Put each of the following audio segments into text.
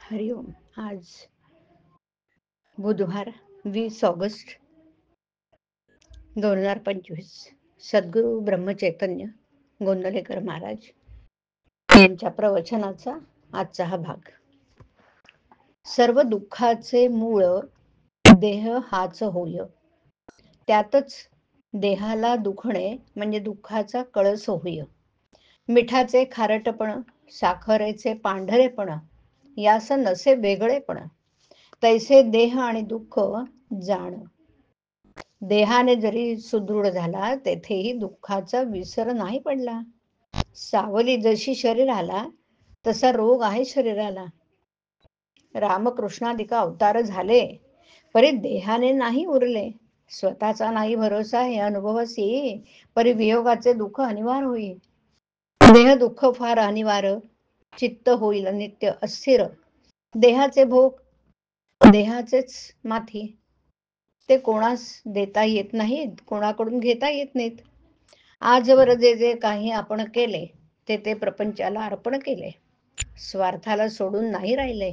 हरिओम. आज बुधवार 20 ऑगस्ट 2025. सद्गुरू ब्रह्मचैतन्य गोंदलेकर महाराज यांच्या प्रवचनाचा आजचा हा भाग. सर्व दुःखाचे मूळ देह हाच होय, त्यातच देहाला दुखणे म्हणजे दुःखाचा कळस होय. मिठाचे खारटपण, साखरेचे पांढरेपण, यास नसे वेगळेपण, तैसे देह आणि दुःख जाण. देहाने जरी सुदृढ झाला, तेथेही दुःखाचा विसर नाही पडला. सावली जशी शरीराला, तसा रोग आहे शरीराला. रामकृष्णाधिक अवतार झाले, परी देहाने नाही उरले. स्वतःचा नाही भरोसा हे अनुभवस येई, परी वियोगाचे दुःख अनिवार्य होई. देह दुःख फार अनिवार्य, चित्त होईल नित्य अस्थिर. देहाचे भोग देहाचेच माथी, ते कोणास देता येत नाहीत, कोणाकडून घेता येत नाहीत. आजवर जे जे काही आपण केले, ते ते प्रपंचाला अर्पण केले. स्वार्थाला सोडून नाही राहिले.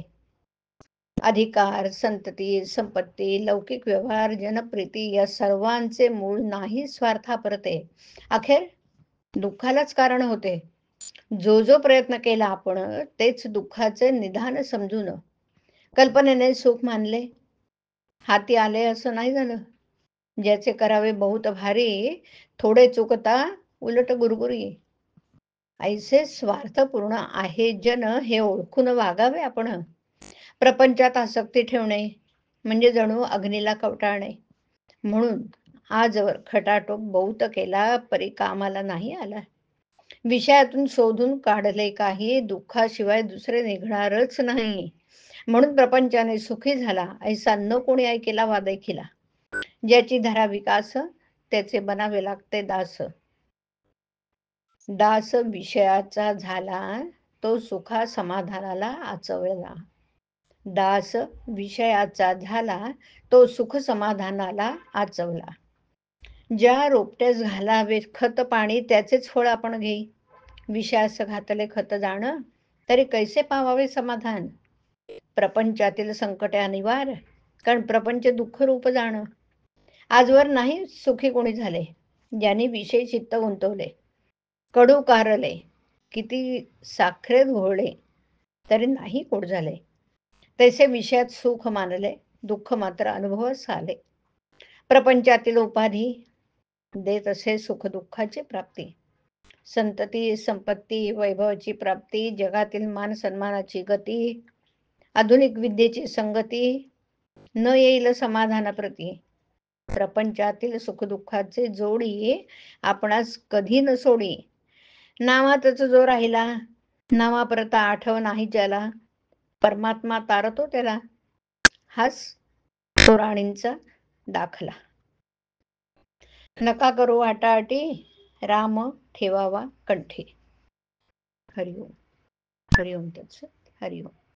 अधिकार, संतती, संपत्ती, लौकिक व्यवहार, जनप्रीती या सर्वांचे मूळ नाही स्वार्थापरते, अखेर दुःखालाच कारण होते. जो जो प्रयत्न केला आपण, तेच दुःखाचे निधान समजून कल्पनेने सुख मानले. हाती आले असं नाही झालं. ज्याचे करावे बहुत भारी, थोडे चुकता उलट गुरगुरी. ऐसे स्वार्थपूर्ण आहे जन, हे ओळखून वागावे आपण. प्रपंचात आसक्ती ठेवणे म्हणजे जणू अग्नीला कवटाळणे. म्हणून आजवर खटाटोप बहुत केला, परी कामाला नाही आला. विषयातून शोधून काढले काही, दुःखाशिवाय दुसरे निघणारच नाही. म्हणून प्रपंचाने सुखी झाला, ऐसा न कोणी ऐकेला वा देखिला. ज्याची धरा विकास, त्याचे बनावे लागते दास. दास विषयाचा झाला, तो सुखा समाधानाला आचवला. दास विषयाचा झाला, तो सुख समाधानाला आचवला. ज्या रोपट्यास घालावे खत पाणी, त्याचेच फळ आपण घेई. विषयास घातले खत जाण, तरी कैसे पावावे समाधान. प्रपंचातील संकटे अनिवार्य, कारण प्रपंच दुःख रूप जाण. आजवर नाही सुखी कोणी झाले, ज्यांनी विषय चित्त गुंतवले. कडू कारले, किती साखरेत घोळले, तरी नाही कोड झाले. तैसे विषयात सुख मानले, दुःख मात्र अनुभवास आले. प्रपंचातील उपाधी देत असे सुख दुःखाची प्राप्ती. संतती, संपत्ती, वैभवाची प्राप्ती, जगातील मान सन्मानाची गती, आधुनिक विद्येची संगती, न येईल समाधानाप्रती. प्रपंचातील सुखदुःखाचे जोडी, आपणास कधी न सोडी. नावातच जो राहिला, नावापरता आठव नाही ज्याला, परमात्मा तारतो त्याला, हाच तो राणींचा दाखला. नका करू आटाआटी, राम ठेवावा कंठी. हरिओम. हरिओम तत्सत. हरिओम.